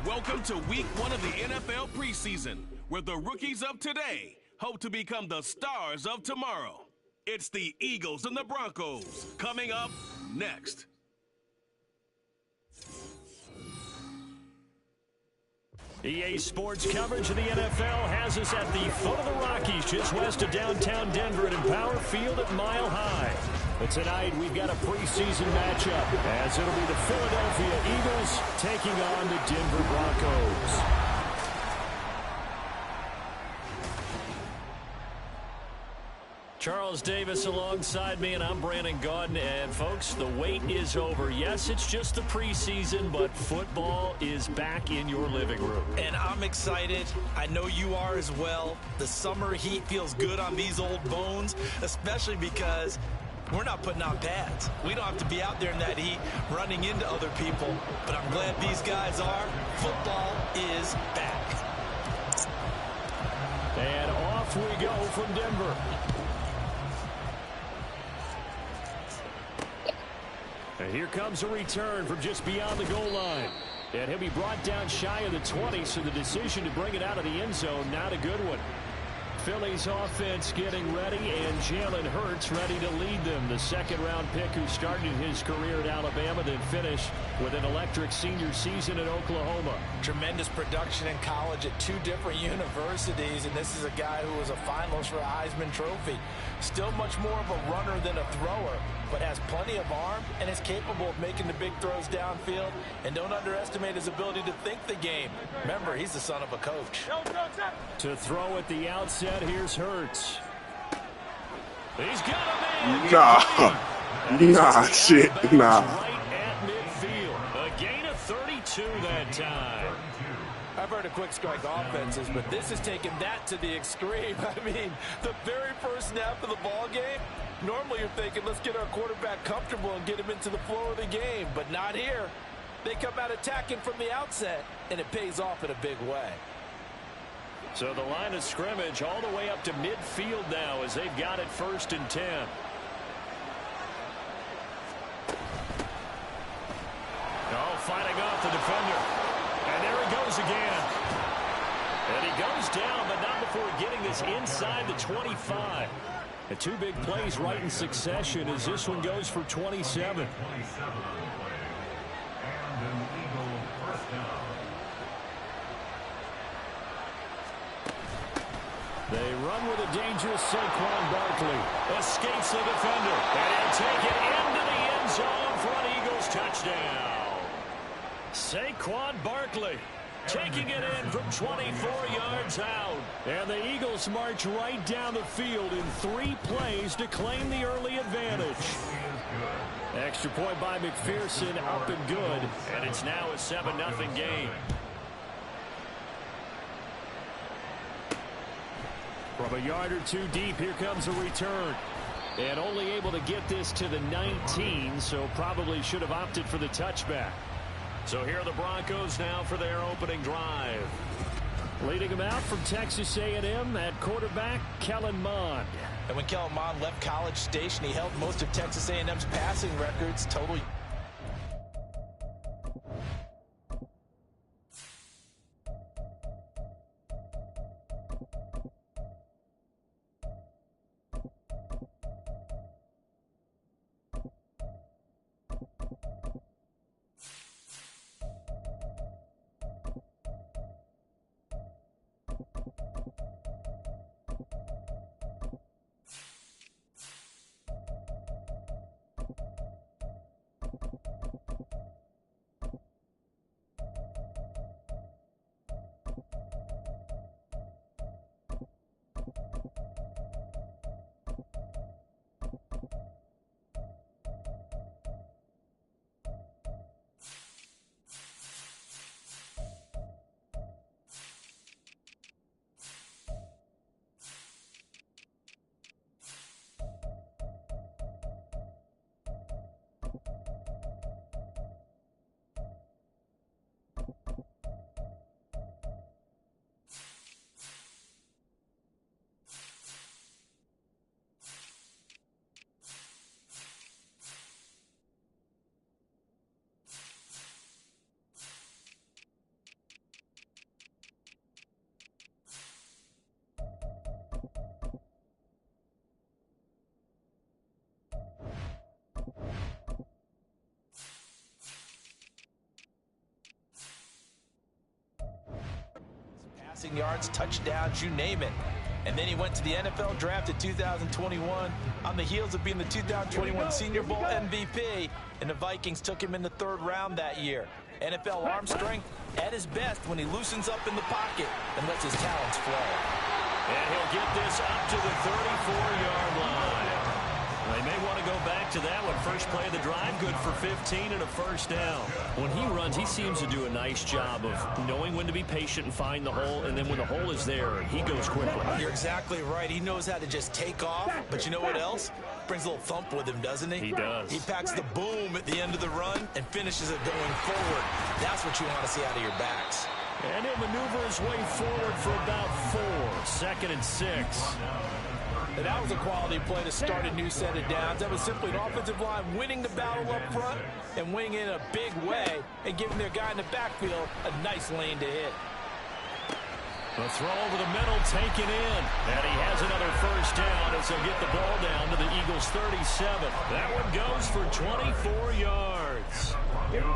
Welcome to week 1 of the NFL preseason, where the rookies of today hope to become the stars of tomorrow. It's the Eagles and the Broncos coming up next. EA Sports coverage of the NFL has us at the foot of the Rockies, just west of downtown Denver at Empower Field at Mile High. But tonight we've got a preseason matchup, as it'll be the Philadelphia Eagles taking on the Denver Broncos. Charles Davis alongside me, and I'm Brandon Gaudin. And, folks, the wait is over. Yes, it's just the preseason, but football is back in your living room. And I'm excited. I know you are as well. The summer heat feels good on these old bones, especially because we're not putting on pads. We don't have to be out there in that heat running into other people. But I'm glad these guys are. Football is back. And off we go from Denver. And here comes a return from just beyond the goal line. And he'll be brought down shy of the 20, so the decision to bring it out of the end zone, not a good one. Philly's offense getting ready, and Jalen Hurts ready to lead them. The second-round pick who started his career at Alabama, then finished with an electric senior season at Oklahoma. Tremendous production in college at 2 different universities, and this is a guy who was a finalist for a Heisman Trophy. Still much more of a runner than a thrower, but has plenty of arm and is capable of making the big throws downfield. And don't underestimate his ability to think the game. Remember, he's the son of a coach. To throw at the outset, here's Hurts. He's got him in. Nah. Right at midfield. A gain of 32 that time. I've heard of quick strike offenses, but this has taken that to the extreme. I mean, the very first snap of the ball game, normally you're thinking, let's get our quarterback comfortable and get him into the flow of the game, but not here. They come out attacking from the outset, and it pays off in a big way. So the line of scrimmage all the way up to midfield now as they've got it 1st and 10. Oh, fighting off the defender. And there he goes again. And he goes down, but not before getting this inside the 25. And 2 big plays right in succession as this one goes for 27. They run with a dangerous Saquon Barkley. Escapes the defender. And he'll take it into the end zone for an Eagles touchdown. Saquon Barkley taking it in from 24 yards out. And the Eagles march right down the field in 3 plays to claim the early advantage. Extra point by McPherson, up and good. And it's now a 7-0 game. From a yard or 2 deep, here comes a return. And only able to get this to the 19, so probably should have opted for the touchback. So here are the Broncos now for their opening drive. Leading them out from Texas A&M at quarterback, Kellen Mond. And when Kellen Mond left College Station, he held most of Texas A&M's passing records. Total. passing yards, touchdowns, you name it. And then he went to the NFL draft in 2021 on the heels of being the 2021 Senior Bowl MVP, and the Vikings took him in the 3rd round that year. NFL arm strength at his best when he loosens up in the pocket and lets his talents flow. And he'll get this up to the 34-yard line. They may want to go back to that one. First play of the drive, good for 15 and a first down. When he runs, he seems to do a nice job of knowing when to be patient and find the hole, and then when the hole is there, he goes quickly. You're exactly right. He knows how to just take off, but you know what else? Brings a little thump with him, doesn't he? He does. He packs the boom at the end of the run and finishes it going forward. That's what you want to see out of your backs. And he'll maneuver his way forward for about 4. 2nd and 6. And that was a quality play to start a new set of downs. That was simply an offensive line winning the battle up front and winning in a big way and giving their guy in the backfield a nice lane to hit. The throw over the middle taken in. And he has another first down as he'll get the ball down to the Eagles' 37. That one goes for 24 yards.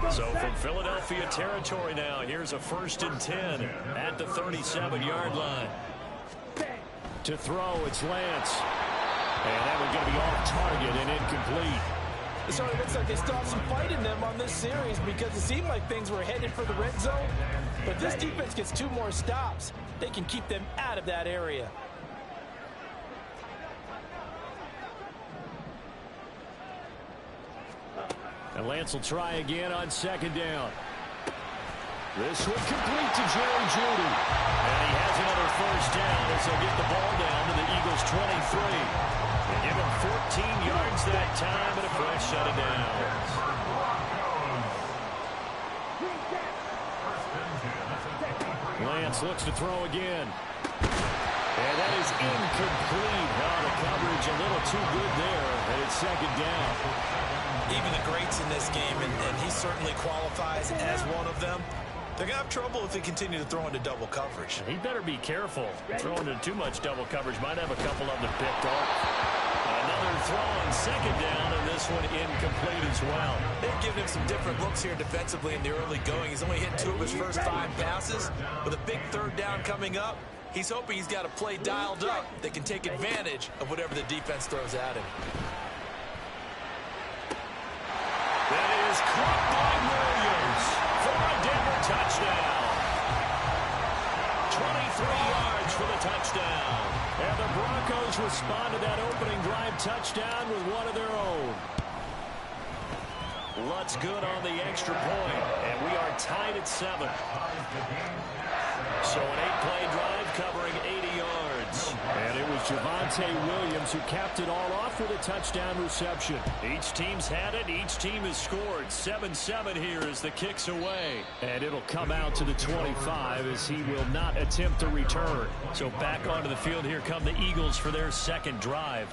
So from Philadelphia territory now, here's a 1st and 10 at the 37-yard line. To throw, it's Lance. And that one's going to be off target and incomplete. It sort of looks like they still have some fight in them on this series because it seemed like things were headed for the red zone. But if this defense gets 2 more stops, they can keep them out of that area. And Lance will try again on 2nd down. This one complete to Jerry Jeudy. And he has another first down as he'll get the ball down to the Eagles' 23. And give him 14 yards that time and a fresh set of downs. Lance looks to throw again. And that is incomplete. Now the coverage a little too good there, and it's 2nd down. Even the greats in this game, and he certainly qualifies as one of them, they're going to have trouble if they continue to throw into double coverage. He better be careful. Throwing into too much double coverage might have a couple of them picked off. Another throw on 2nd down, and this one incomplete as well. They've given him some different looks here defensively in the early going. He's only hit 2 of his first 5 passes. With a big 3rd down coming up, he's hoping he's got a play dialed up that can take advantage of whatever the defense throws at him. That is caught by Williams for a Denver touchdown. 23 yards for the touchdown. And the Broncos respond to that opening drive touchdown with one of their own. Lutz good on the extra point, and we are tied at 7. So an 8-play drive covering 80 yards. And it was Javonte Williams who capped it all off with a touchdown reception. Each team's had it. Each team has scored. 7-7 here as the kick's away. And it'll come out to the 25 as he will not attempt to return. So back onto the field here come the Eagles for their 2nd drive.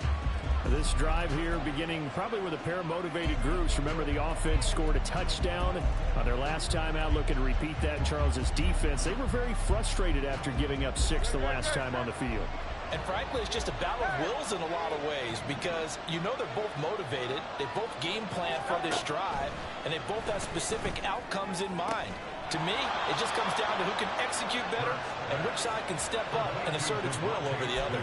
This drive here beginning probably with a pair of motivated groups. Remember, the offense scored a touchdown on their last time out. Looking to repeat that in Charles's defense. They were very frustrated after giving up 6 the last time on the field. And frankly, it's just a battle of wills in a lot of ways because you know they're both motivated. They both game plan for this drive, and they both have specific outcomes in mind. To me, it just comes down to who can execute better and which side can step up and assert its will over the other.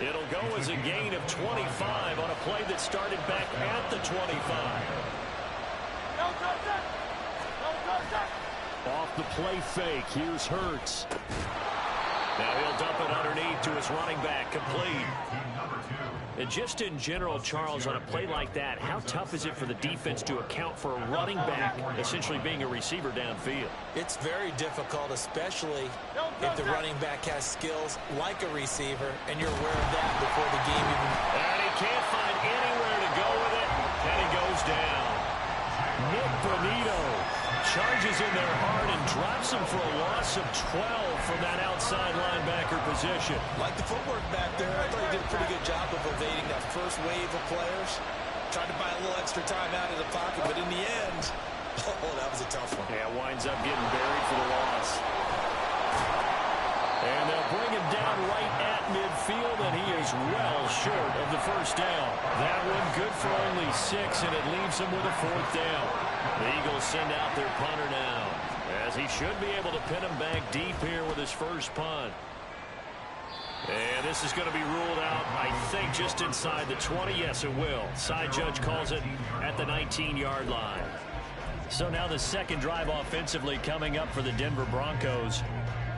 It'll go as a gain of 25 on a play that started back at the 25. Off the play fake, here's Hurts. Now he'll dump it underneath to his running back, complete. And just in general, Charles, on a play like that, how tough is it for the defense to account for a running back essentially being a receiver downfield? It's very difficult, especially if the running back has skills like a receiver, and you're aware of that before the game even. And he can't find anywhere to go with it, and he goes down. Nick Bonito charges in there hard and drops him for a loss of 12 from that outside linebacker position. Like the footwork back there, I thought he did a pretty good job of evading that first wave of players. Tried to buy a little extra time out of the pocket, but in the end, oh, that was a tough one. Yeah, winds up getting buried for the loss. And they'll bring him down right at midfield, and he is well short of the first down. That one good for only 6, and it leaves him with a 4th down. The Eagles send out their punter now. As he should be able to pin him back deep here with his first punt. And this is going to be ruled out, I think, just inside the 20. Yes, it will. Side judge calls it at the 19-yard line. So now the second drive offensively coming up for the Denver Broncos.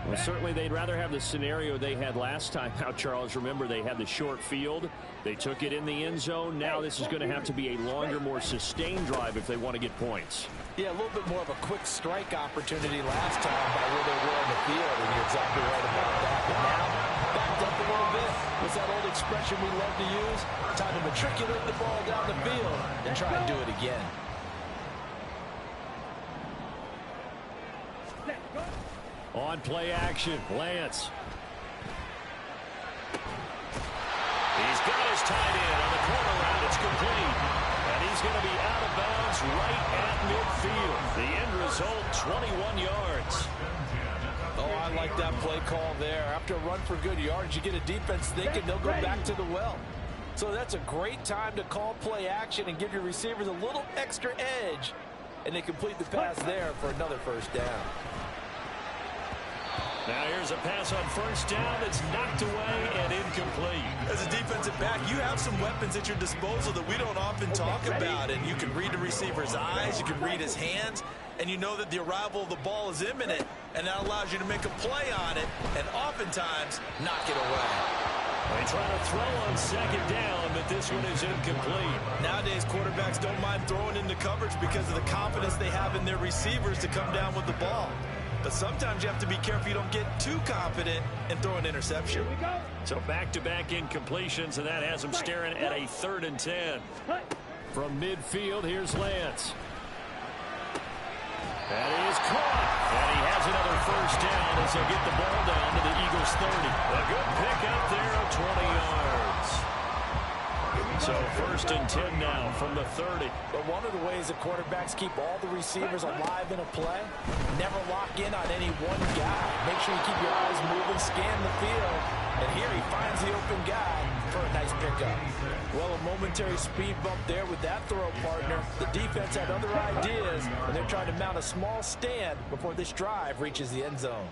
Well, certainly they'd rather have the scenario they had last time out, Charles. Remember, they had the short field. They took it in the end zone. Now this is going to have to be a longer, more sustained drive if they want to get points. Yeah, a little bit more of a quick strike opportunity last time by where they were on the field, and you're exactly right about that. But now, backed up a little bit. What's that old expression we love to use? Time to matriculate the ball down the field and try and do it again. On play action, Lance. He's got his tight end on the corner route. It's complete. And he's going to be out of bounds right at midfield. The end result, 21 yards. Oh, I like that play call there. After a run for good yards, you get a defense thinking they'll go back to the well. So that's a great time to call play action and give your receivers a little extra edge. And they complete the pass there for another first down. Now here's a pass on first down that's knocked away and incomplete. As a defensive back, you have some weapons at your disposal that we don't often talk about. And you can read the receiver's eyes, you can read his hands, and you know that the arrival of the ball is imminent, and that allows you to make a play on it and oftentimes knock it away. They try to throw on second down, but this one is incomplete. Nowadays, quarterbacks don't mind throwing into coverage because of the confidence they have in their receivers to come down with the ball. But sometimes you have to be careful you don't get too confident and throw an interception. So back-to-back incompletions, and that has them staring at a 3rd and 10. From midfield, here's Lance. That is caught. And he has another first down as they'll get the ball down to the Eagles' 30. A good pick up there of 20 yards. So 1st and 10 now from the 30. But one of the ways the quarterbacks keep all the receivers alive in a play, never lock in on any one guy. Make sure you keep your eyes moving, scan the field, and here he finds the open guy for a nice pickup. Well, a momentary speed bump there with that throw partner. The defense had other ideas, and they're trying to mount a small stand before this drive reaches the end zone.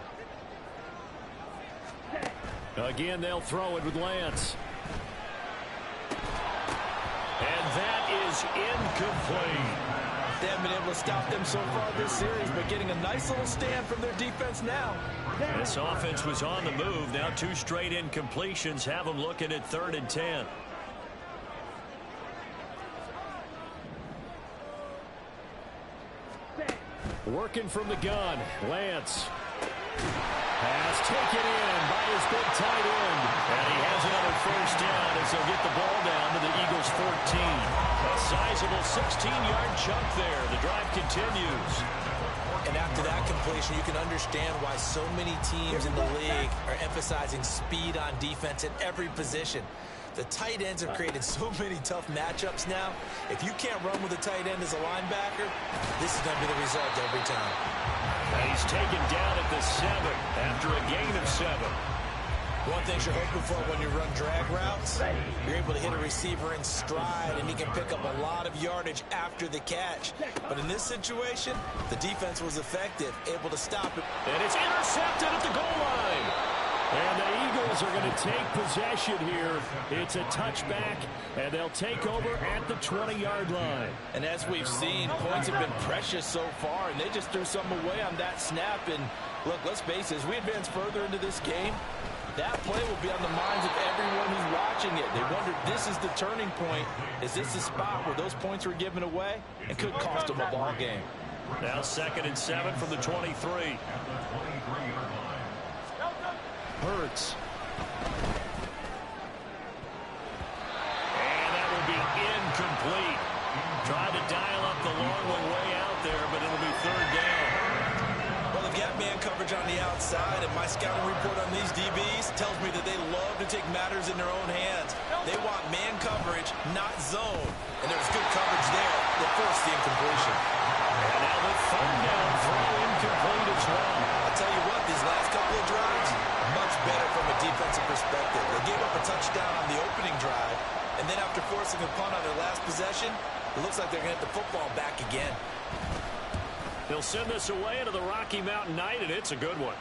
Again, they'll throw it with Lance. And that is incomplete. They haven't been able to stop them so far this series, but getting a nice little stand from their defense now. This offense was on the move. Now 2 straight incompletions have them looking at 3rd and 10. Working from the gun, Lance. Pass taken in by his big tight end. And he has another first down as they'll get the ball down to the Eagles' 14. A sizable 16-yard chunk there. The drive continues. And after that completion, you can understand why so many teams in the league are emphasizing speed on defense at every position. The tight ends have created so many tough matchups now. If you can't run with a tight end as a linebacker, this is going to be the result every time. And he's taken down at the 7 after a gain of 7. One thing you're hoping for when you run drag routes, you're able to hit a receiver in stride, and he can pick up a lot of yardage after the catch. But in this situation, the defense was effective, able to stop it. And it's intercepted at the goal line. And the Eagles are going to take possession here. It's a touchback, and they'll take over at the 20-yard line. And as we've seen, points have been precious so far, and they just threw something away on that snap. And look, let's face it, as we advance further into this game, that play will be on the minds of everyone who's watching it. They wonder, this is the turning point. Is this the spot where those points were given away and could cost them a ball game? Now 2nd and 7 from the 23. Hurts. And that will be incomplete. Tried to dial up the long one way out there, but it'll be 3rd down. Well, they've got man coverage on the outside, and my scouting report on these DBs tells me that they love to take matters in their own hands. They want man coverage, not zone. And there was good coverage there that forced the incompletion. And now the 3rd down throw incomplete as well. I'll tell you what, these last couple of drives, much better from a defensive perspective. They gave up a touchdown on the opening drive, and then after forcing a punt on their last possession, it looks like they're going to get the football back again. He'll send this away into the Rocky Mountain Night, and it's a good one.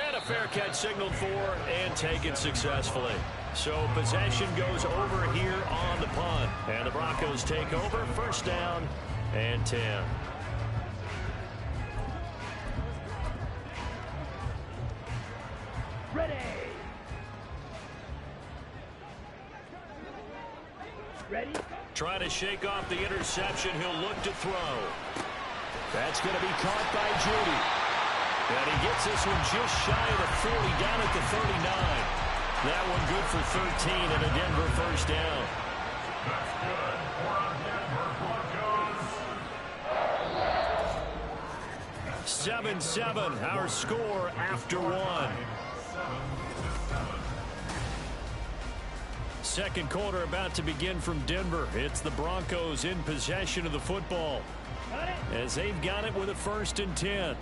And a fair catch signaled for and taken successfully. So possession goes over here on the punt. And the Broncos take over, first down and 10. Ready. Ready. Trying to shake off the interception. He'll look to throw. That's going to be caught by Judy. And he gets this one just shy of the 40, down at the 39. That one good for 13 and a Denver first down. That's good. 7-7, our score after one. Second quarter about to begin from Denver. It's the Broncos in possession of the football, as they've got it with a 1st and 10.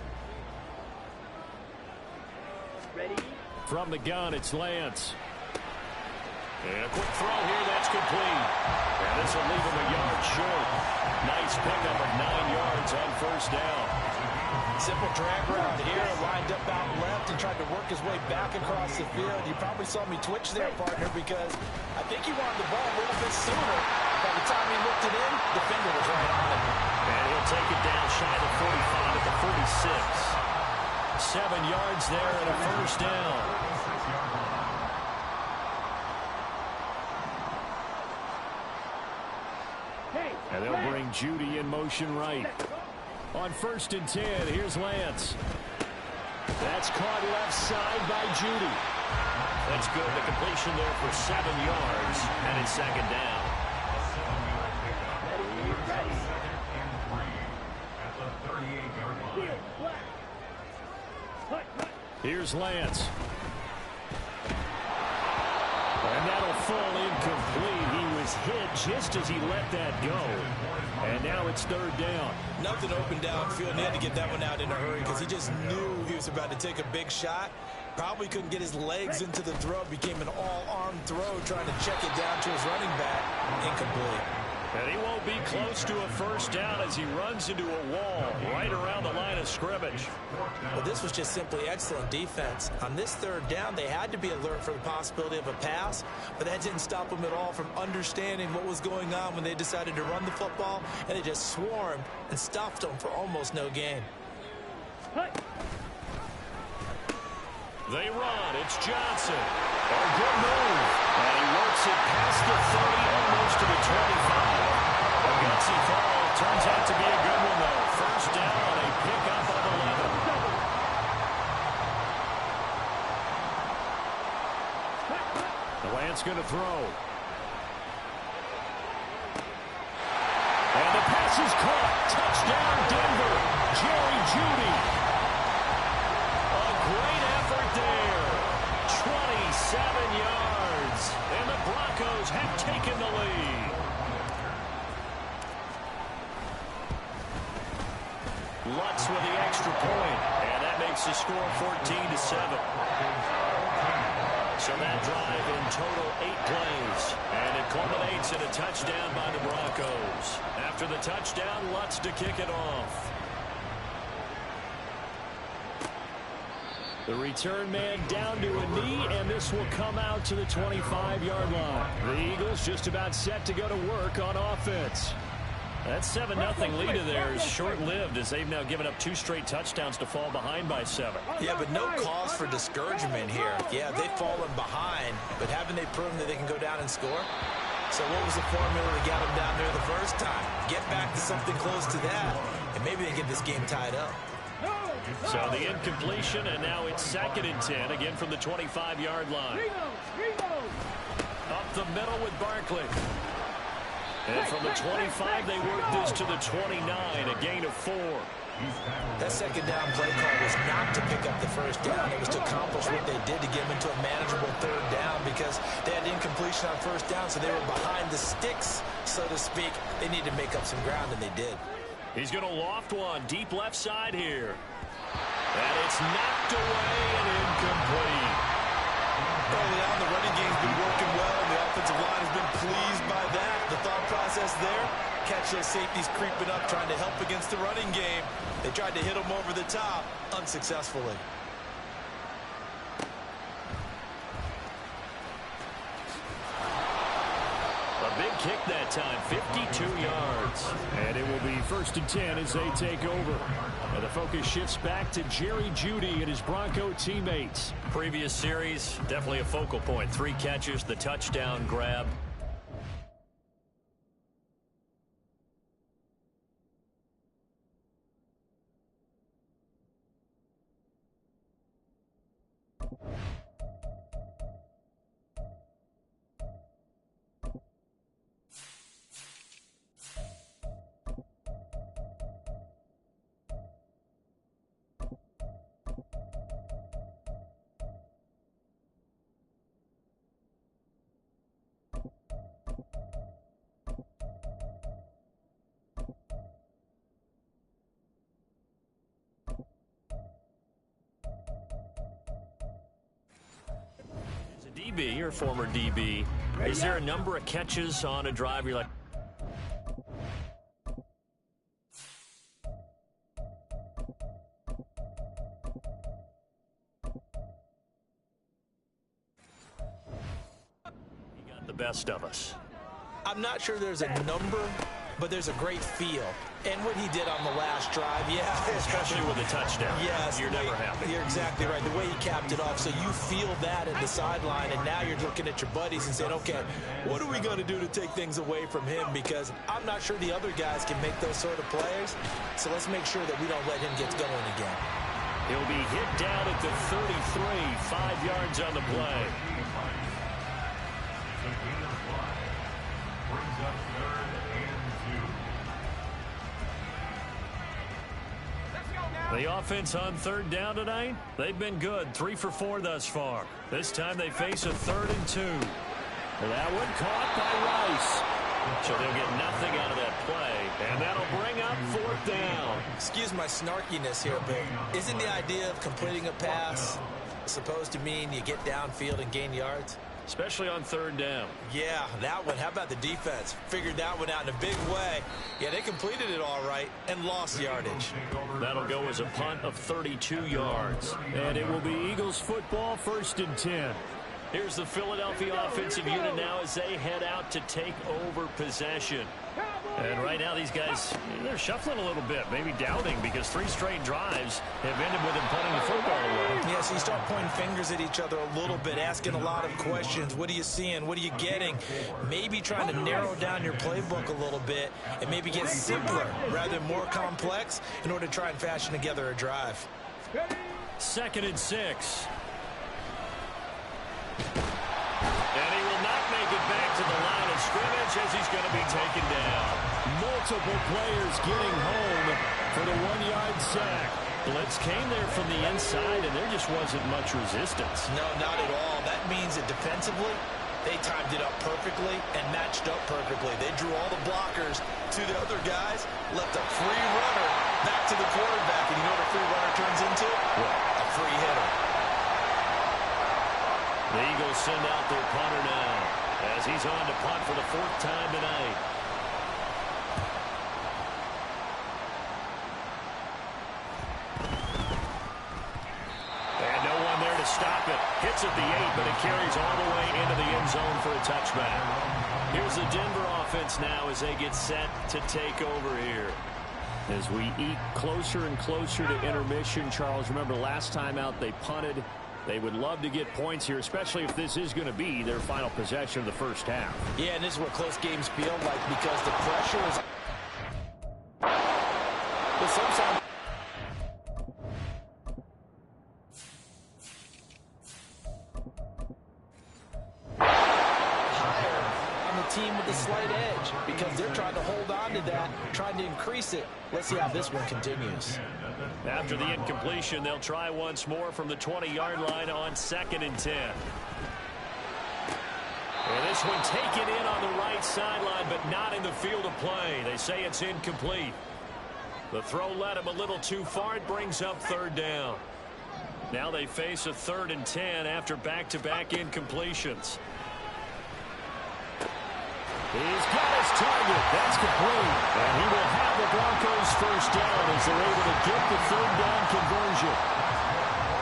Ready. From the gun, it's Lance. And a quick throw here, that's complete. And this will leave him a yard short. Nice pickup of 9 yards on first down. Simple drag route here, lined up out left and tried to work his way back across the field. You probably saw me twitch there, partner, because I think he wanted the ball a little bit sooner. By the time he looked it in, the defender was right on it. And he'll take it down shy of the 45 at the 46. 7 yards there and a first down. And they'll bring Judy in motion right. On 1st and 10, here's Lance. That's caught left side by Judy. That's good. The completion there for 7 yards, and it's 2nd down. Here's Lance. And that'll fall incomplete. He was hit just as he let that go. And now it's 3rd down. Nothing open downfield, and he had to get that one out in a hurry because he just knew he was about to take a big shot. Probably couldn't get his legs into the throw. Became an all-arm throw, trying to check it down to his running back. Incomplete. And he won't be close to a first down as he runs into a wall right around the line of scrimmage. Well, this was just simply excellent defense. On this 3rd down, they had to be alert for the possibility of a pass, but that didn't stop them at all from understanding what was going on when they decided to run the football, and they just swarmed and stuffed them for almost no gain. They run. It's Johnson. A good move. And he works it past the 30, almost to the 25. A gutsy call. Turns out to be a good one, though. First down, a pickup of 11. The Lance going to throw. And the pass is caught. Touchdown, Denver. Jerry Jeudy. A great effort there. 27 yards. And the Broncos have taken the lead. Lutz with the extra point. And that makes the score 14-7. So that drive in total 8 plays. And it culminates in a touchdown by the Broncos. After the touchdown, Lutz to kick it off. The return man down to a knee, and this will come out to the 25-yard line. The Eagles just about set to go to work on offense. That 7-0 lead of theirs is short-lived as they've now given up 2 straight touchdowns to fall behind by 7. Yeah, but no cause for discouragement here. Yeah, they've fallen behind, but haven't they proven that they can go down and score? So what was the formula that got them down there the first time? Get back to something close to that, and maybe they get this game tied up. So the incompletion, and now it's 2nd and 10, again from the 25-yard line. Up the middle with Barkley. And from the 25, they work this to the 29, a gain of 4. That 2nd down play call was not to pick up the first down. It was to accomplish what they did to get them into a manageable 3rd down because they had incompletion on first down, so they were behind the sticks, so to speak. They needed to make up some ground, and they did. He's going to loft one deep left side here. And it's knocked away and incomplete. Early on, the running game's been working well, and the offensive line has been pleased by that. The thought process there, catch those safeties creeping up, trying to help against the running game. They tried to hit him over the top, unsuccessfully. A big kick that time, 52 yards. And it will be 1st and 10 as they take over. And the focus shifts back to Jerry Jeudy and his Bronco teammates. Previous series, definitely a focal point. 3 catches, the touchdown grab. DB, your former DB, is there a number of catches on a drive you're like, he got the best of us? I'm not sure there's a number, but there's a great feel. And what he did on the last drive, yeah. Especially with a touchdown. Yes. You're never happy. You're exactly right. The way he capped it off, so you feel that at the sideline, and now you're looking at your buddies and saying, okay, what are we going to do to take things away from him? Because I'm not sure the other guys can make those sort of plays, so let's make sure that we don't let him get going again. He'll be hit down at the 33, 5 yards on the play. The offense on 3rd down tonight, they've been good. 3 for 4 thus far. This time they face a 3rd and 2. That one caught by Rice. So they'll get nothing out of that play, and that'll bring up 4th down. Excuse my snarkiness here, but isn't the idea of completing a pass supposed to mean you get downfield and gain yards? Especially on 3rd down. Yeah, that one. How about the defense? Figured that one out in a big way. Yeah, they completed it all right and lost yardage. That'll go as a punt of 32 yards. And it will be Eagles football, 1st and 10. Here's the Philadelphia offensive unit now as they head out to take over possession. And right now these guys, they're shuffling a little bit, maybe doubting, because 3 straight drives have ended with them punting the football away. Yeah, so you start pointing fingers at each other a little bit, asking a lot of questions. What are you seeing? What are you getting? Maybe trying to narrow down your playbook a little bit and maybe get simpler rather than more complex in order to try and fashion together a drive. 2nd and 6. And he will not make it back to the line of scrimmage as he's going to be taken down. Multiple players getting home for the 1-yard sack. Blitz came there from the inside, and there just wasn't much resistance. No, not at all. That means that defensively, they timed it up perfectly and matched up perfectly. They drew all the blockers to the other guys, left a free runner back to the quarterback. And you know what a free runner turns into? What? A free hitter. The Eagles send out their punter now as he's on to punt for the 4th time tonight. And no one there to stop it. Hits at the 8, but it carries all the way into the end zone for a touchback. Here's the Denver offense now as they get set to take over here. As we eke closer and closer to intermission, Charles, remember last time out they punted. They would love to get points here, especially if this is going to be their final possession of the first half. Yeah, and this is what close games feel like because the pressure is... But sometimes... higher on the team with the slight edge because they're trying to hold on to that, trying to increase it. Let's see how this one continues. After the incompletion, they'll try once more from the 20-yard line on 2nd and 10. And this one taken in on the right sideline, but not in the field of play. They say it's incomplete. The throw led him a little too far. It brings up 3rd down. Now they face a 3rd and 10 after back-to-back incompletions. He's got his target. That's complete. And he will have the Broncos first down as they're able to get the third down conversion.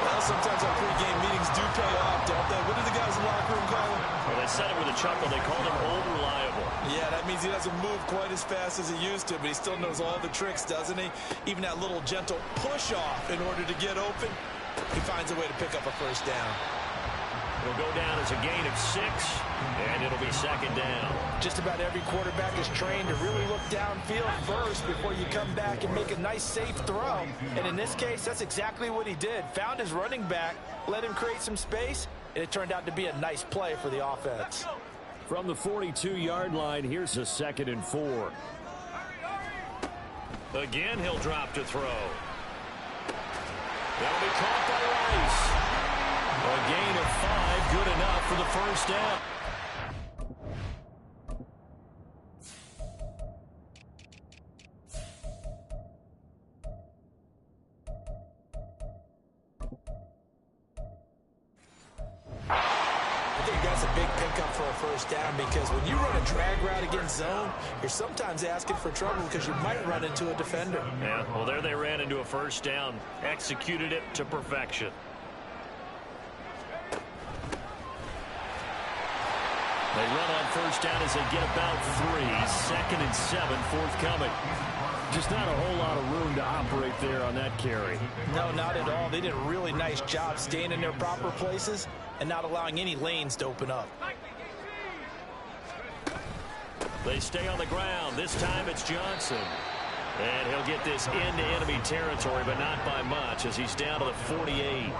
Well, sometimes our pregame meetings do pay off, don't they? What do the guys in the locker room call him? Well, they said it with a chuckle. They called him old reliable. Yeah, that means he doesn't move quite as fast as he used to, but he still knows all the tricks, doesn't he? Even that little gentle push-off in order to get open, he finds a way to pick up a first down. It'll go down as a gain of 6, and it'll be second down. Just about every quarterback is trained to really look downfield first before you come back and make a nice, safe throw. And in this case, that's exactly what he did. Found his running back, let him create some space, and it turned out to be a nice play for the offense. From the 42-yard line, here's a 2nd and 4. Again, he'll drop to throw. That'll be caught by Rice. A gain of 5, good enough for the first down. I think that's a big pickup for a first down because when you run a drag route against zone, you're sometimes asking for trouble because you might run into a defender. Yeah, well, there they ran into a first down. Executed it to perfection. They run on first down as they get about 3. 2nd and 7 forthcoming. Just not a whole lot of room to operate there on that carry. No, not at all. They did a really nice job staying in their proper places and not allowing any lanes to open up. They stay on the ground. This time it's Johnson. And he'll get this into enemy territory, but not by much as he's down to the 48.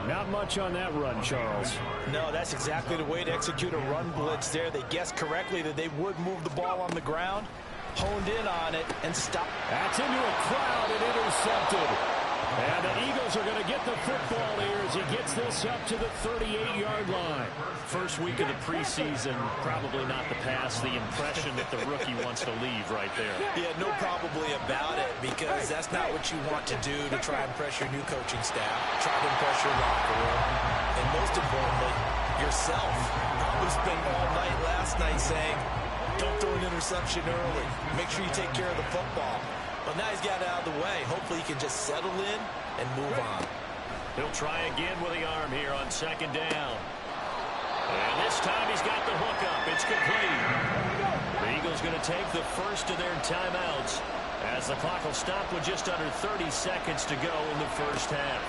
Not much on that run, Charles. No, that's exactly the way to execute a run blitz there. They guessed correctly that they would move the ball on the ground, honed in on it, and stopped. That's into a crowd and intercepted. And the Eagles are going to get the football here as he gets this up to the 38-yard line. First week of the preseason, probably not the pass, the impression that the rookie wants to leave right there. Yeah, no probably about it because that's not what you want to do to try and impress your new coaching staff, try to impress your locker room, and most importantly, yourself. We spent all night last night saying, don't throw an interception early. Make sure you take care of the football. But now he's got it out of the way. Hopefully he can just settle in and move on. He'll try again with the arm here on 2nd down. And this time he's got the hook up. It's complete. The Eagles going to take the first of their timeouts as the clock will stop with just under 30 seconds to go in the first half.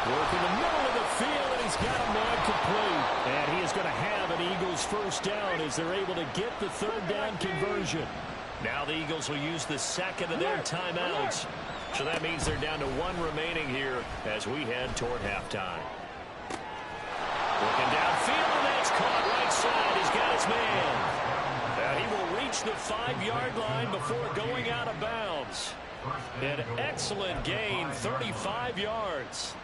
Work in the middle of the field, and he's got a man complete. And he is going to have an Eagles first down as they're able to get the third down conversion. Now the Eagles will use the 2nd of their timeouts. So that means they're down to 1 remaining here as we head toward halftime. Looking downfield, and that's caught right side. He's got his man. And he will reach the 5-yard line before going out of bounds. An excellent gain, 35 yards.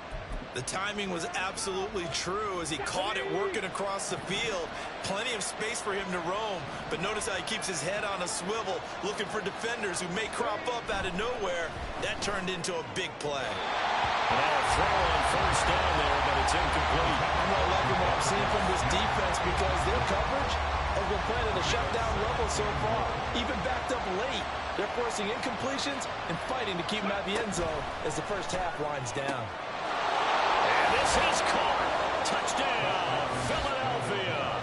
The timing was absolutely true as he caught it working across the field. Plenty of space for him to roam, but notice how he keeps his head on a swivel, looking for defenders who may crop up out of nowhere. That turned into a big play. Now a throw on first down there, but it's incomplete. I'm not liking what I'm seeing from this defense because their coverage has been playing at a shutdown level so far. Even backed up late, they're forcing incompletions and fighting to keep them out of the end zone as the first half winds down. This is caught. Touchdown, Philadelphia.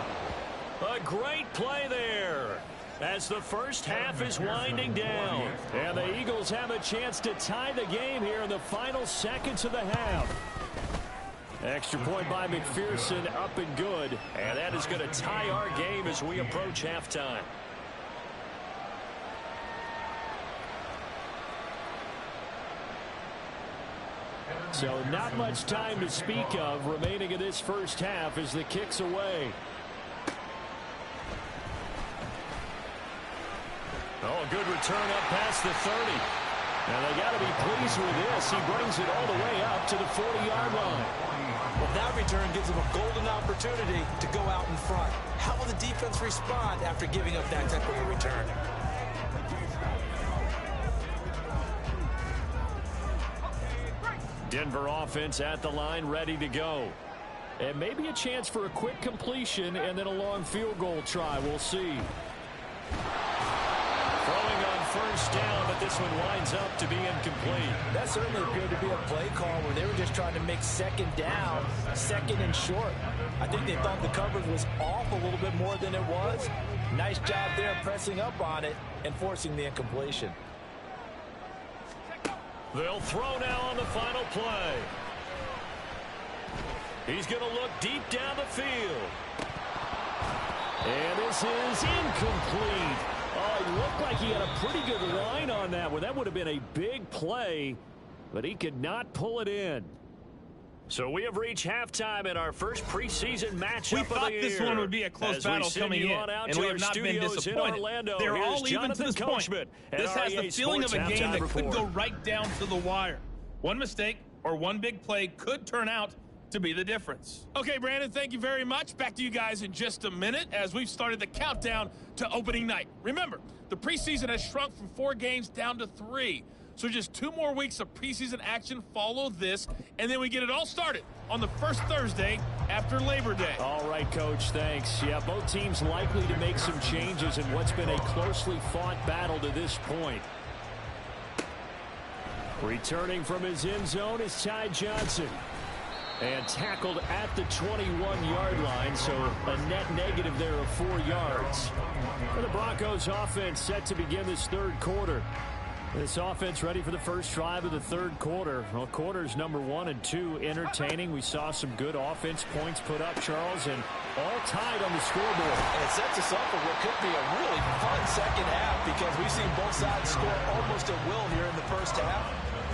A great play there as the first half is winding down. And the Eagles have a chance to tie the game here in the final seconds of the half. Extra point by McPherson, up and good. And that is going to tie our game as we approach halftime. So not much time to speak of remaining in this first half as the kick's away. Oh, a good return up past the 30. And they got to be pleased with this. He brings it all the way up to the 40-yard line. Well, that return gives them a golden opportunity to go out in front. How will the defense respond after giving up that type of a return? Denver offense at the line, ready to go. And maybe a chance for a quick completion and then a long field goal try. We'll see. Throwing on first down, but this one winds up to be incomplete. That certainly appeared to be a play call where they were just trying to make second down, second and short. I think they thought the coverage was off a little bit more than it was. Nice job there pressing up on it and forcing the incompletion. They'll throw now on the final play. He's going to look deep down the field. And this is incomplete. Oh, it looked like he had a pretty good line on that one. That would have been a big play, but he could not pull it in. So we have reached halftime in our first preseason matchup of the year. We thought this one would be a close battle coming in, and we have not been disappointed. They're all even to this point. This has the feeling of a game that could go right down to the wire. One mistake or one big play could turn out to be the difference. Okay, Brandon, thank you very much. Back to you guys in just a minute as we've started the countdown to opening night. Remember, the preseason has shrunk from 4 games down to 3. So just 2 more weeks of preseason action follow this, and then we get it all started on the first Thursday after Labor Day. All right, Coach, thanks. Yeah, both teams likely to make some changes in what's been a closely fought battle to this point. Returning from his end zone is Ty Johnson. And tackled at the 21-yard line, so a net negative there of 4 yards. For the Broncos offense set to begin this third quarter. This offense ready for the first drive of the third quarter. Well, quarters number 1 and 2 entertaining. We saw some good offense points put up, Charles, and all tied on the scoreboard. And it sets us up for what could be a really fun second half because we've seen both sides score almost at will here in the first half.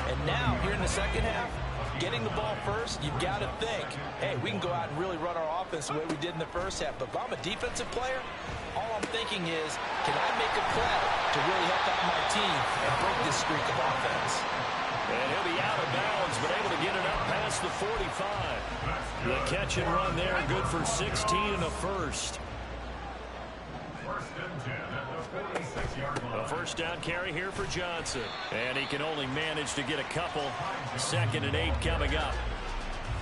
And now, here in the second half, getting the ball first, you've got to think, hey, we can go out and really run our offense the way we did in the first half. But if I'm a defensive player, all I'm thinking is, can I make a play to really help out my team and break this streak of offense? And he'll be out of bounds, but able to get it up past the 45. The catch and run there, good for 16 and a first. A first down carry here for Johnson. And he can only manage to get a couple. 2nd and 8 coming up.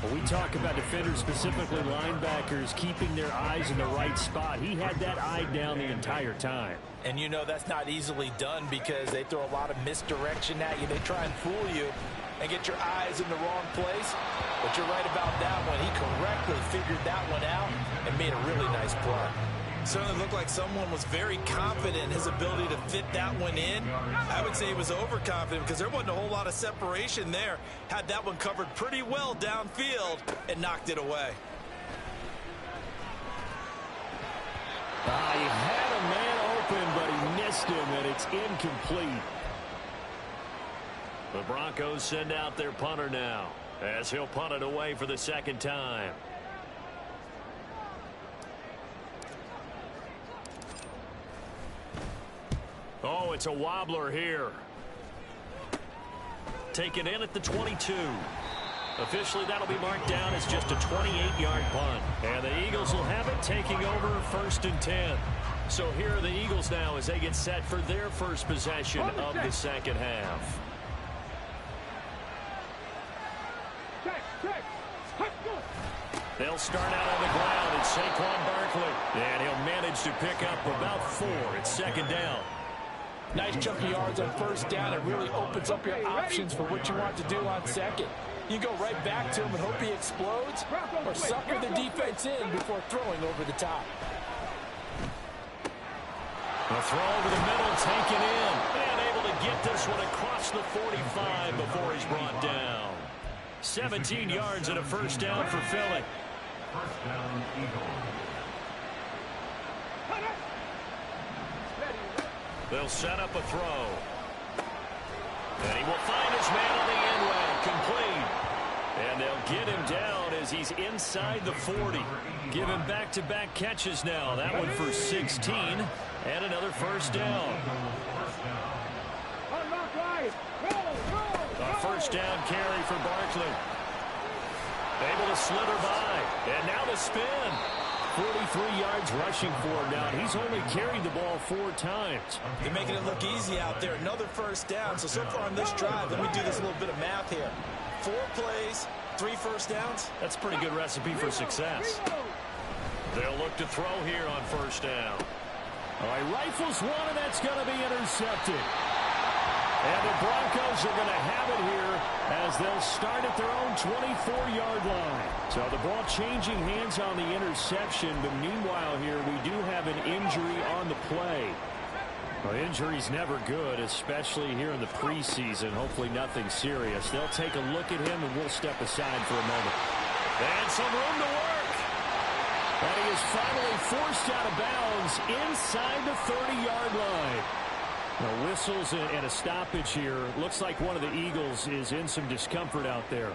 When we talk about defenders, specifically linebackers, keeping their eyes in the right spot. He had that eye down the entire time. And you know that's not easily done because they throw a lot of misdirection at you. They try and fool you and get your eyes in the wrong place. But you're right about that one. He correctly figured that one out and made a really nice play. Certainly looked like someone was very confident in his ability to fit that one in. I would say he was overconfident because there wasn't a whole lot of separation there. Had that one covered pretty well downfield and knocked it away. He had a man open, but he missed him, and it's incomplete. The Broncos send out their punter now as he'll punt it away for the second time. Oh, it's a wobbler here. Taken in at the 22. Officially, that'll be marked down as just a 28-yard punt. And the Eagles will have it, taking over 1st and 10. So here are the Eagles now as they get set for their first possession of the second half. They'll start out on the ground. It's Saquon Barkley. And he'll manage to pick up about 4. It's 2nd down. Nice chunk of yards on first down. It really opens up your options for what you want to do on second. You go right back to him and hope he explodes or sucker the defense in before throwing over the top. A throw over the middle, taken in. And able to get this one across the 45 before he's brought down. 17 yards and a first down for Philly. First down, Eagles. They'll set up a throw. And he will find his man on the end way. Complete. And they'll get him down as he's inside the 40. Give him back-to-back catches now. That one for 16. And another first down. A first down carry for Barkley. Able to slither by. And now the spin. 43 yards rushing for him now. He's only carried the ball 4 times. They're making it look easy out there. Another first down. So far on this drive, let me do this little bit of math here. 4 plays, 3 first downs? That's a pretty good recipe for success. They'll look to throw here on first down. All right, rifles one, and that's going to be intercepted. And the Broncos are going to have it here as they'll start at their own 24-yard line. So the ball changing hands on the interception, but meanwhile here we do have an injury on the play. Well, injury's never good, especially here in the preseason. Hopefully nothing serious. They'll take a look at him, and we'll step aside for a moment. And some room to work. And he is finally forced out of bounds inside the 30-yard line. Now, whistles and a stoppage here. Looks like one of the Eagles is in some discomfort out there.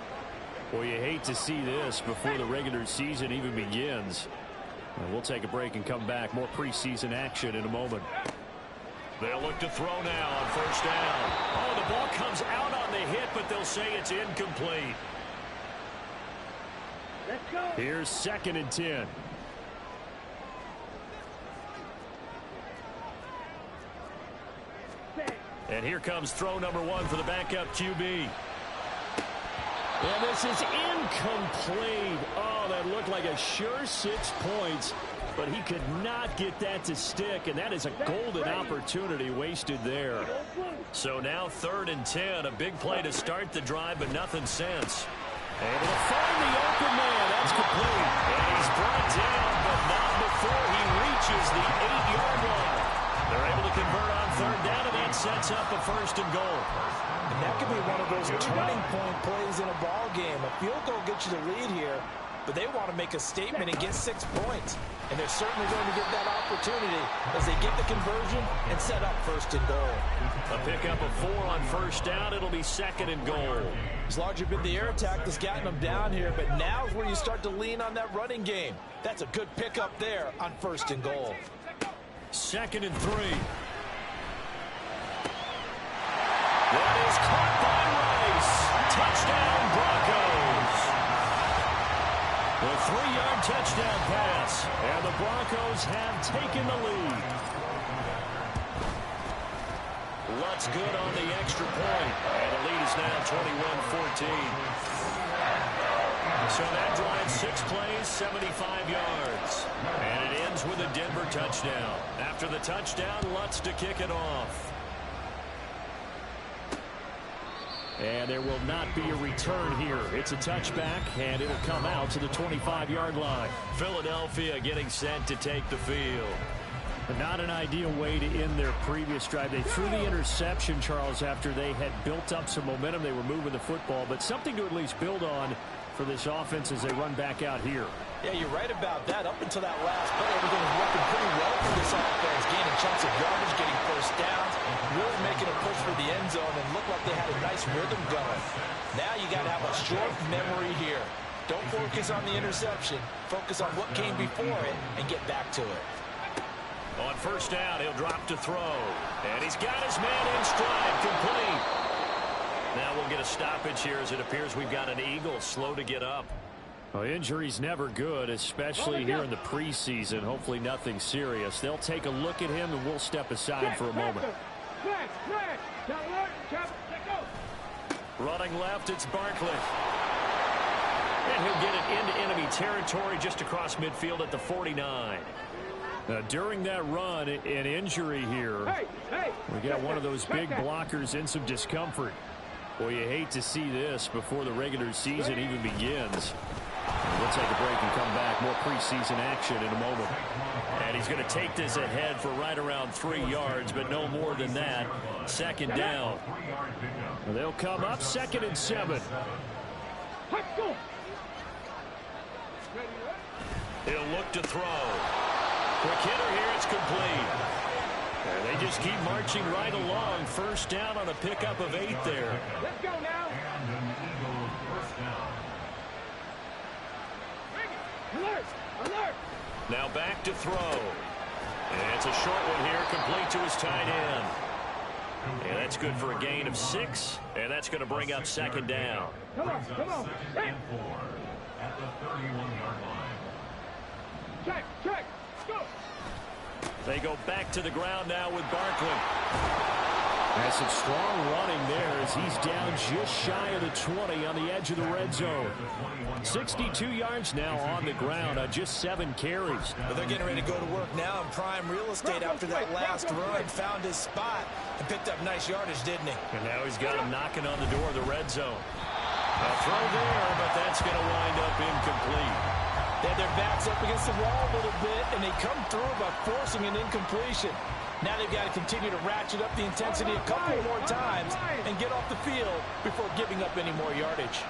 Well, you hate to see this before the regular season even begins. And we'll take a break and come back. More preseason action in a moment. They'll look to throw now on first down. Oh, the ball comes out on the hit, but they'll say it's incomplete. Let's go. Here's 2nd and 10. And here comes throw number 1 for the backup QB. And this is incomplete. Oh, that looked like a sure 6 points. But he could not get that to stick, and that is a golden opportunity wasted there. So now 3rd and 10, a big play to start the drive, but nothing since. Able to find the open man. That's complete. And he's brought down, but not before he reaches the 8-yard line. They're able to convert on 3rd down, and that sets up a 1st and goal. And that could be one of those turning point plays in a ball game. A field goal gets you the lead here, but they want to make a statement and get 6 points. And they're certainly going to get that opportunity as they get the conversion and set up 1st and goal. A pickup of 4 on 1st down. It'll be 2nd and goal. It's largely been the air attack that's gotten them down here, but now is where you start to lean on that running game. That's a good pickup there on 1st and goal. 2nd and 3. That is caught by Rice. Touchdown, Broncos. A 3-yard touchdown pass, and the Broncos have taken the lead. Lutz good on the extra point, and the lead is now 21-14. So that drives 6 plays, 75 yards, and it ends with a Denver touchdown. After the touchdown, Lutz to kick it off. And there will not be a return here. It's a touchback, and it'll come out to the 25-yard line. Philadelphia getting set to take the field. But not an ideal way to end their previous drive. They threw the interception, Charles, after they had built up some momentum. They were moving the football, but something to at least build on for this offense as they run back out here. Yeah, you're right about that. Up until that last play, everything was working pretty well for this offense. Gaining chunks of yardage, getting 1st downs, really making a push for the end zone, and looked like they had a nice rhythm going. Now you got to have a short memory here. Don't focus on the interception. Focus on what came before it and get back to it. On 1st down, he'll drop to throw. And he's got his man in stride, complete. Now we'll get a stoppage here as it appears we've got an Eagle slow to get up. Well, injury's never good, especially here in the preseason. Hopefully nothing serious. They'll take a look at him, and we'll step aside for a moment. Running left, it's Barkley. And he'll get it into enemy territory just across midfield at the 49. Now, during that run, an injury here. We got one of those big blockers in some discomfort. Well, you hate to see this before the regular season even begins. We'll take a break and come back. More preseason action in a moment. And he's going to take this ahead for right around 3 yards, but no more than that. 2nd down. They'll come up 2nd and 7. He'll look to throw. Quick hitter here, it's complete. And they just keep marching right along. 1st down on a pickup of 8 there. Let's go now. And an Eagles 1st down. Alert! Alert! Now back to throw. And it's a short one here, complete to his tight end. And that's good for a gain of 6. And that's going to bring up 2nd down. Come on, come on. 2nd and 4 at the 31-yard line. Check, go. They go back to the ground now with Barkley. Has some strong running there as he's down just shy of the 20 on the edge of the red zone. 62 yards now on the ground on just 7 carries. But they're getting ready to go to work now in prime real estate after that last run. Found his spot and picked up nice yardage, didn't he? And now he's got him knocking on the door of the red zone. A throw there, but that's going to wind up incomplete. They had their backs up against the wall a little bit, and they come through by forcing an incompletion. Now they've got to continue to ratchet up the intensity a couple more times and get off the field before giving up any more yardage.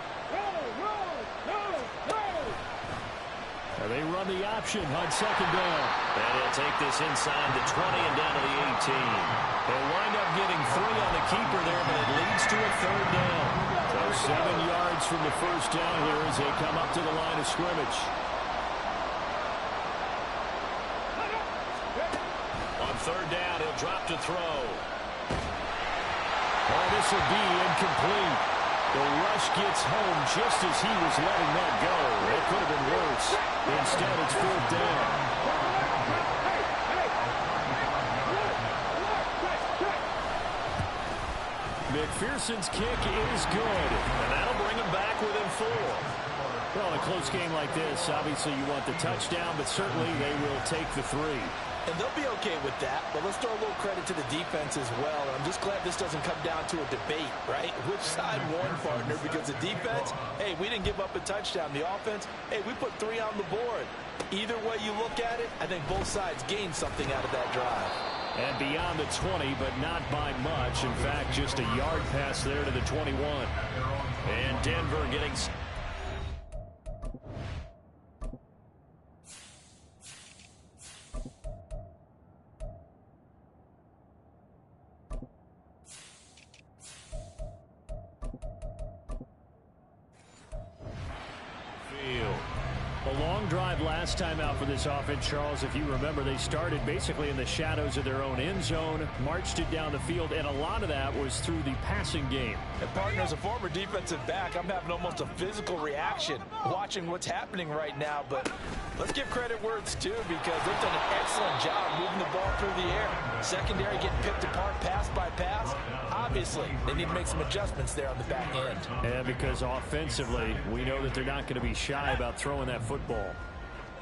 They run the option on second down. And he'll take this inside the 20 and down to the 18. They'll wind up getting 3 on the keeper there, but it leads to a third down. So 7 yards from the first down here as they come up to the line of scrimmage. On third down, he'll drop to throw. Oh, this will be incomplete. The rush gets home just as he was letting that go. It could have been worse. Instead, it's fourth down. McPherson's kick is good. And that'll bring him back within 4. Well, in a close game like this, obviously you want the touchdown, but certainly they will take the 3. And they'll be okay with that, but let's throw a little credit to the defense as well. I'm just glad this doesn't come down to a debate, right? Which side won, partner? Because the defense, hey, we didn't give up a touchdown. The offense, hey, we put 3 on the board. Either way you look at it, I think both sides gained something out of that drive. And beyond the 20, but not by much. In fact, just a yard pass there to the 21. And Denver getting... Drive last time out for this offense, Charles. If you remember, they started basically in the shadows of their own end zone, marched it down the field, and a lot of that was through the passing game. And partner, as a former defensive back, I'm having almost a physical reaction watching what's happening right now. But let's give credit where it's due, because they've done an excellent job moving the ball through the air. Secondary getting picked apart pass by pass. Obviously, they need to make some adjustments there on the back end. And because offensively, we know that they're not going to be shy about throwing that football.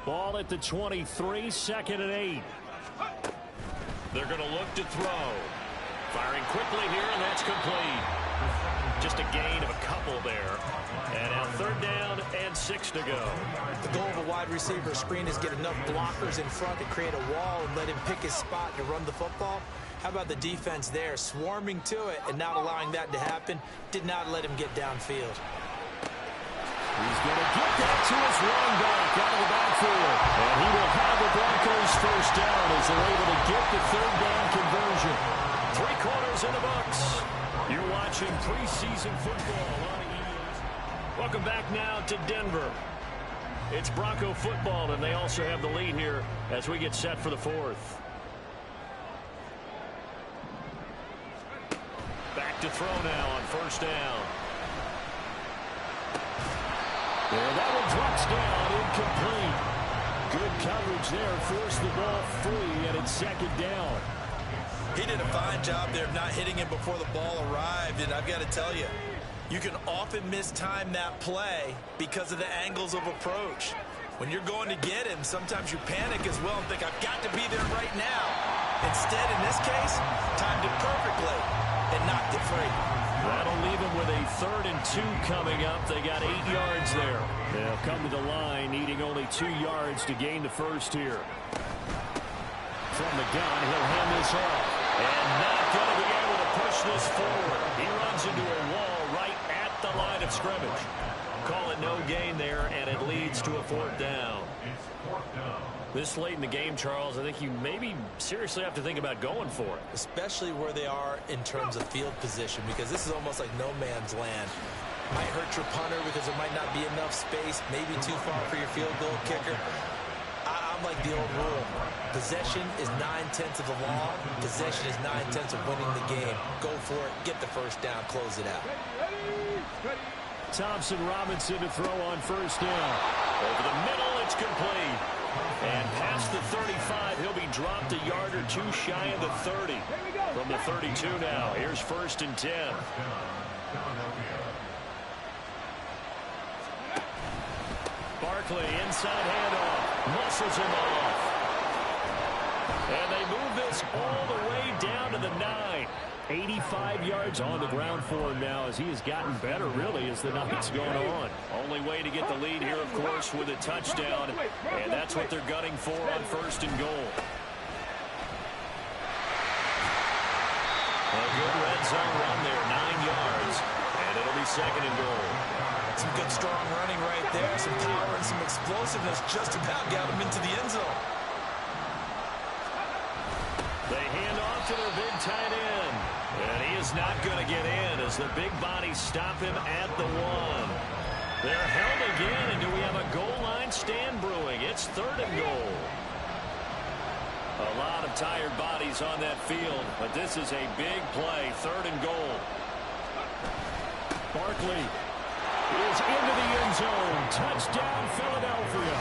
Ball at the 23, 2nd and 8. They're going to look to throw. Firing quickly here, and that's complete. Just a gain of a couple there. And now 3rd down and 6 to go. The goal of a wide receiver screen is get enough blockers in front to create a wall and let him pick his spot to run the football. How about the defense there, swarming to it and not allowing that to happen? Did not let him get downfield. He's going to get that to his running back out of the backfield. And he will have the Broncos first down as they're able to get the 3rd down conversion. 3 quarters in the books. You're watching preseason football on Eagles. Welcome back now to Denver. It's Bronco football, and they also have the lead here as we get set for the 4th. Back to throw now on 1st down. And that one drops down, incomplete. Good coverage there, forced the ball free, and it's 2nd down. He did a fine job there of not hitting him before the ball arrived, and I've got to tell you, you can often mistime that play because of the angles of approach. When you're going to get him, sometimes you panic as well and think, I've got to be there right now. Instead, in this case, timed it perfectly and knocked it free. That'll leave him with a 3rd and 2 coming up. They got 8 yards there. They'll come to the line, needing only 2 yards to gain the first here. From the gun, he'll hand this off. And not going to be able to push this forward. He runs into a wall right at the line of scrimmage. Call it no gain there, and it leads to a 4th down. This late in the game, Charles, I think you maybe seriously have to think about going for it. Especially where they are in terms of field position, because this is almost like no man's land. Might hurt your punter because there might not be enough space, maybe too far for your field goal kicker. I'm like the old rule. Possession is 9/10 of the law. Possession is 9/10 of winning the game. Go for it, get the first down, close it out. Thompson Robinson to throw on 1st down. Over the middle, it's complete. And past the 35, he'll be dropped a yard or two shy of the 30. From the 32 now, here's 1st and 10. Barkley, inside handoff, muscles him off. And they move this all the way down to the 9. 85 yards on the ground for him now as he has gotten better, really, as the night's gone on. Only way to get the lead here, of course, with a touchdown, and that's what they're gunning for on 1st and goal. A good red zone run there, 9 yards, and it'll be 2nd and goal. Some good, strong running right there, some power and some explosiveness just about got him into the end zone. They hand off to their big tight end. And he is not going to get in as the big bodies stop him at the 1. They're held again, and do we have a goal line stand brewing? It's 3rd and goal. A lot of tired bodies on that field, but this is a big play. 3rd and goal. Barkley is into the end zone. Touchdown, Philadelphia.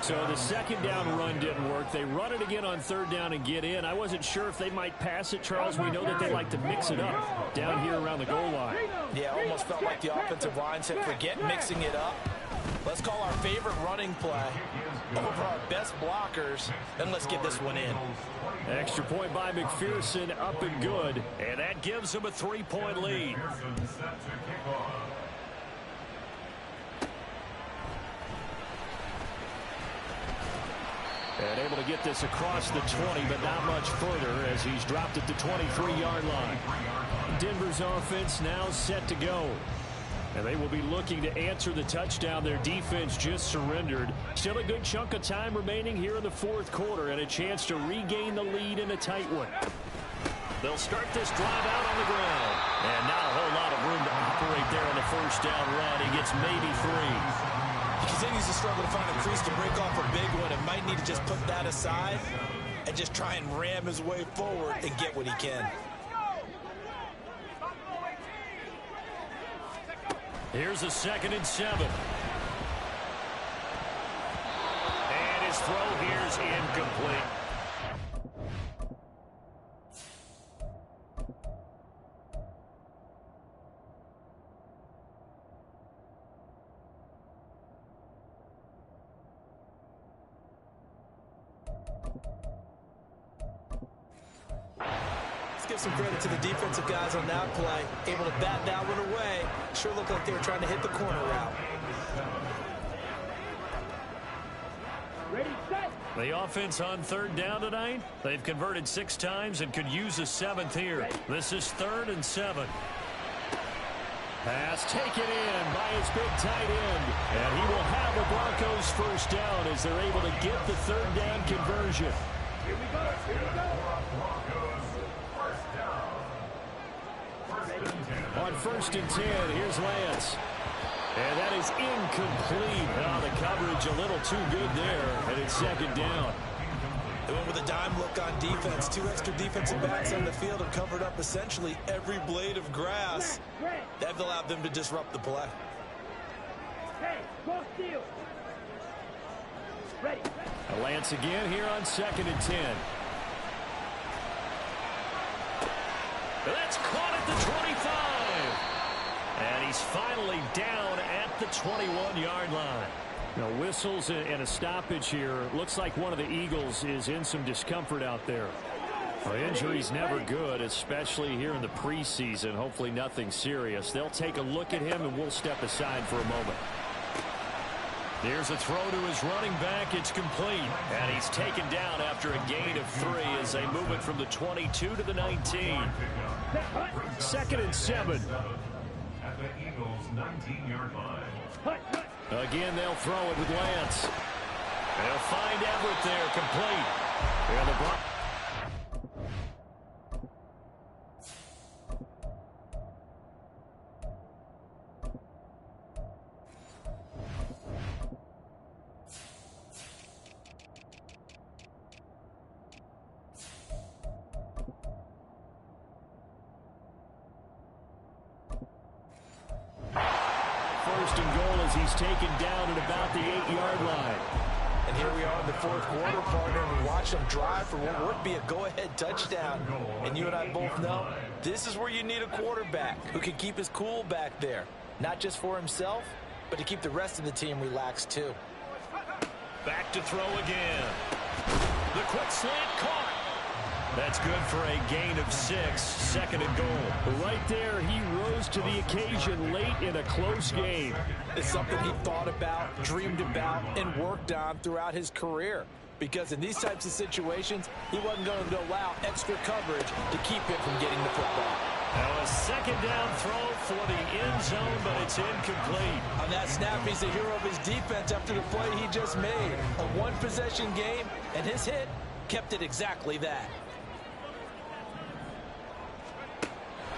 So the 2nd down run didn't work. They run it again on 3rd down and get in. I wasn't sure if they might pass it, Charles. We know that they like to mix it up down here around the goal line. Yeah, almost felt like the offensive line said, forget mixing it up. Let's call our favorite running play over our best blockers, and let's get this one in. Extra point by McPherson, up and good. And that gives them a 3-point lead. And able to get this across the 20, but not much further as he's dropped at the 23-yard line. Denver's offense now set to go. And they will be looking to answer the touchdown. Their defense just surrendered. Still a good chunk of time remaining here in the 4th quarter and a chance to regain the lead in a tight one. They'll start this drive out on the ground. And not a whole lot of room to operate there on the 1st down run. He gets maybe 3. He continues to struggle to find a crease to break off a big one and might need to just put that aside and just try and ram his way forward and get what he can. Here's a 2nd and 7. And his throw here's incomplete. Give some credit to the defensive guys on that play. Able to bat that one away. Sure looked like they were trying to hit the corner route. Ready, set. The offense on 3rd down tonight. They've converted 6 times and could use a 7th here. This is 3rd and 7. Pass taken in by his big tight end. And he will have the Broncos 1st down as they're able to get the 3rd down conversion. Here we go. Here we go. On 1st and 10, here's Lance. And that is incomplete. Oh, the coverage a little too good there, and it's 2nd down. They went with a dime look on defense. 2 extra defensive backs on the field have covered up essentially every blade of grass. That allowed them to disrupt the play. Hey, go steal. Ready. Lance again here on 2nd and 10. That's caught at the 25. And he's finally down at the 21-yard line. Now, whistles and a stoppage here. Looks like one of the Eagles is in some discomfort out there. Well, injury's never good, especially here in the preseason. Hopefully nothing serious. They'll take a look at him, and we'll step aside for a moment. There's a throw to his running back. It's complete. And he's taken down after a gain of 3 as they move it from the 22 to the 19. 2nd and 7. At the Eagles' 19-yard line. Again, they'll throw it with Lance. They'll find Everett there, complete. And the First and goal as he's taken down at about the 8-yard line. And And here we are in the fourth quarter, partner, and we watch them drive for what would be a go-ahead touchdown. And you and I both know this is where you need a quarterback who can keep his cool back there, not just for himself, but to keep the rest of the team relaxed too. Back to throw again. The quick slant caught. That's good for a gain of 6, 2nd and goal. Right there, he rose to the occasion late in a close game. It's something he thought about, dreamed about, and worked on throughout his career. Because in these types of situations, he wasn't going to allow extra coverage to keep him from getting the football. Now a 2nd down throw for the end zone, but it's incomplete. On that snap, he's the hero of his defense after the play he just made. A one-possession game, and his hit kept it exactly that.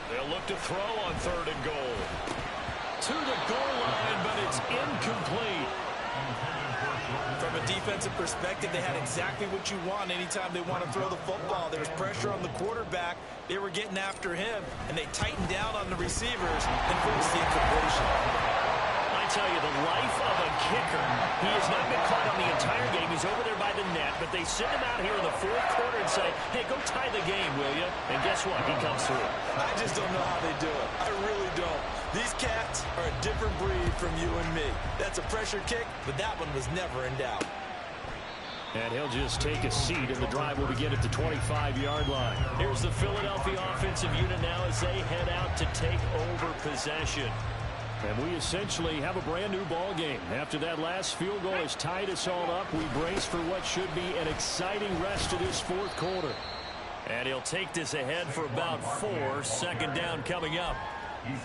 They'll look to throw on 3rd and goal. To the goal line, but it's incomplete. From a defensive perspective, they had exactly what you want anytime they want to throw the football. There was pressure on the quarterback. They were getting after him, and they tightened down on the receivers and forced the incompletion. I tell you, the life of a kicker. He has not been caught on the entire game. He's over there by the net, but they send him out here in the fourth quarter and say, hey, go tie the game, will you? And guess what? He comes through. I just don't know how they do it. I really don't. These cats are a different breed from you and me. That's a pressure kick, but that one was never in doubt. And he'll just take a seat, and the drive will begin at the 25-yard line. Here's the Philadelphia offensive unit now as they head out to take over possession. And we essentially have a brand-new ball game. After that last field goal has tied us all up, we brace for what should be an exciting rest of this fourth quarter. And he'll take this ahead for about 4. 2nd down coming up.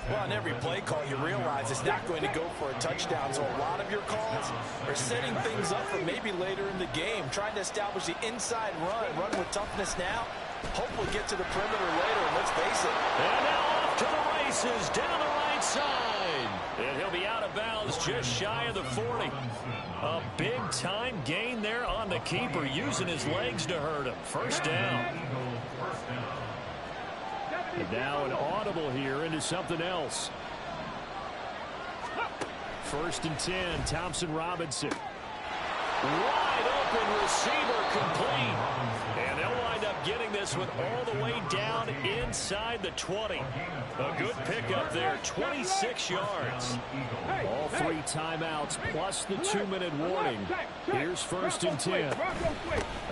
Well, on every play call, you realize it's not going to go for a touchdown. So a lot of your calls are setting things up for maybe later in the game, trying to establish the inside run with toughness now. Hope we'll get to the perimeter later, and let's face it. And now off to the races, down the right side. And he'll be out of bounds just shy of the 40. A big-time gain there on the keeper, using his legs to hurt him. 1st down. And now an audible here into something else. 1st and 10, Thompson Robinson. Wide open receiver complete. And they'll wind up getting this one all the way down inside the 20. A good pickup there, 26 yards. All 3 timeouts plus the 2-minute warning. Here's 1st and 10.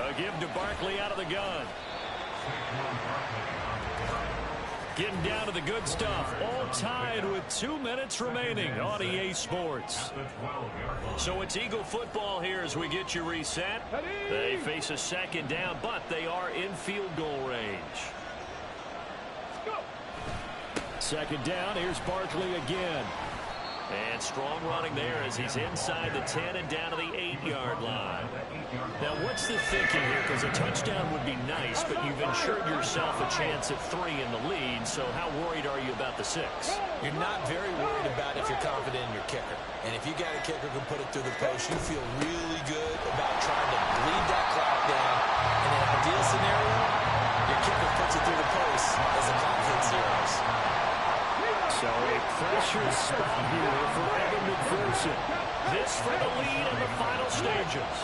A give to Barkley out of the gun. Getting down to the good stuff. All tied with 2 minutes remaining on EA Sports. So it's Eagle football here as we get you reset. They face a 2nd down, but they are in field goal range. 2nd down. Here's Barkley again. And strong running there as he's inside the 10 and down to the 8-yard line. Now, what's the thinking here? Because a touchdown would be nice, but you've ensured yourself a chance at 3 in the lead, so how worried are you about the 6? You're not very worried about if you're confident in your kicker. And if you got a kicker who can put it through the post, you feel really good about trying to bleed that clock down. And in an ideal scenario, your kicker puts it through the post as the clock hits zeros. So a pressure spot here for Evan McPherson. This for the lead in the final stages.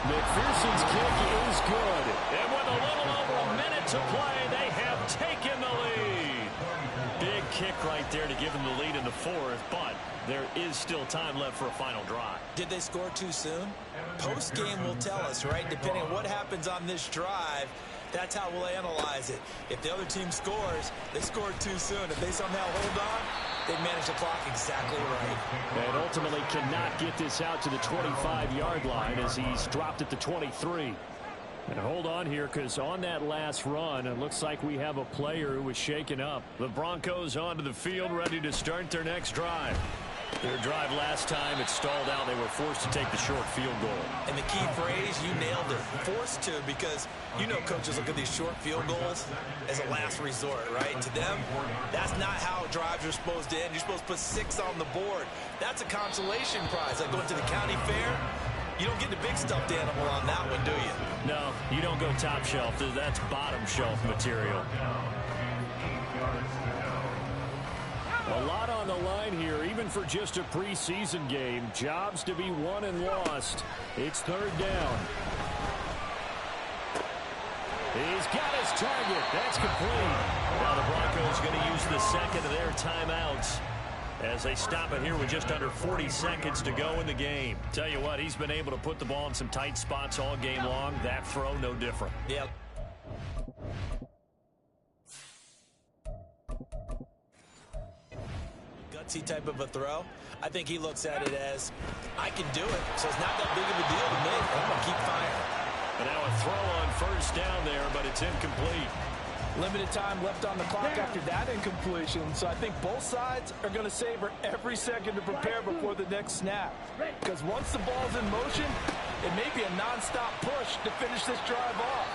McPherson's kick is good. And with a little over a minute to play, they have taken the lead. Big kick right there to give them the lead in the 4th, but there is still time left for a final drive. Did they score too soon? Post-game will tell us, right? Depending on what happens on this drive, that's how we'll analyze it. If the other team scores, they scored too soon. If they somehow hold on, they manage the clock exactly right. And ultimately cannot get this out to the 25-yard line as he's dropped at the 23. And hold on here, because on that last run, it looks like we have a player who was shaken up. The Broncos onto the field, ready to start their next drive. Their drive last time, it stalled out. They were forced to take the short field goal. And the key phrase, you nailed it, forced to, because you know coaches look at these short field goals as a last resort, right? And to them, that's not how drives are supposed to end. You're supposed to put 6 on the board. That's a consolation prize. Like going to the county fair, you don't get the big stuffed animal on that one, do you? No, you don't go top shelf. That's bottom shelf material. A lot on the line here, even for just a preseason game. Jobs to be won and lost. It's third down. He's got his target. That's complete. Now the Broncos going to use the second of their timeouts as they stop it here with just under 40 seconds to go in the game. Tell you what, he's been able to put the ball in some tight spots all game long. That throw, no different. Yep. Gutsy type of a throw. I think he looks at it as, I can do it, so it's not that big of a deal to me. I'm going to keep firing. And now a throw on first down there, but it's incomplete. Limited time left on the clock after that incompletion, so I think both sides are going to savor every second to prepare before the next snap. Because once the ball's in motion, it may be a non-stop push to finish this drive off.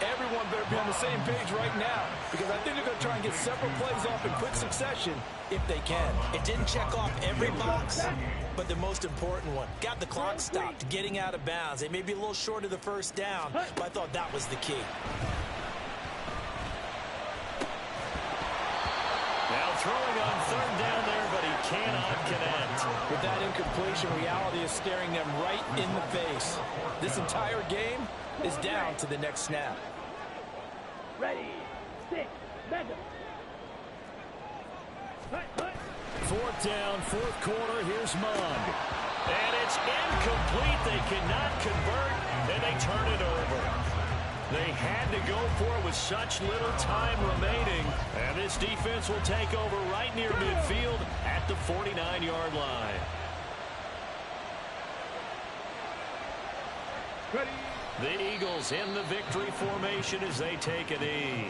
Everyone better be on the same page right now, because I think they're going to try and get several plays off in quick succession if they can. It didn't check off every box, but the most important one. Got the clock stopped, getting out of bounds. They may be a little short of the first down, but I thought that was the key. Now throwing on third down there, but he cannot connect. With that incompletion, reality is staring them right in the face. This entire game is down to the next snap. Ready, stick, mega. Fourth down, fourth quarter, here's Mond. And it's incomplete. They cannot convert, and they turn it over. They had to go for it with such little time remaining. And this defense will take over right near midfield at the 49-yard line. Ready. The Eagles in the victory formation as they take a knee.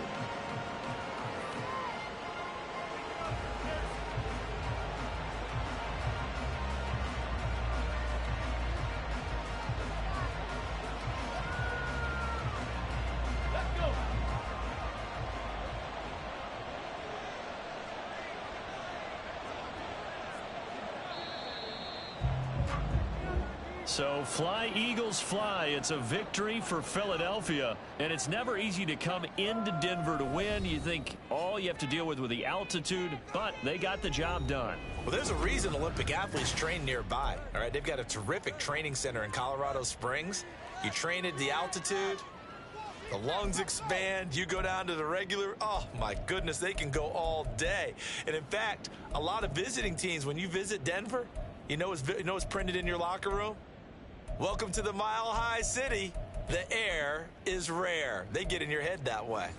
So fly, Eagles, fly. It's a victory for Philadelphia, and it's never easy to come into Denver to win. You think all you have to deal with the altitude, but they got the job done. Well, there's a reason Olympic athletes train nearby. All right, they've got a terrific training center in Colorado Springs. You train at the altitude, the lungs expand, you go down to the regular, oh my goodness, they can go all day. And in fact, a lot of visiting teams, when you visit Denver, you know what's printed in your locker room? Welcome to the Mile High City. The air is rare. They get in your head that way.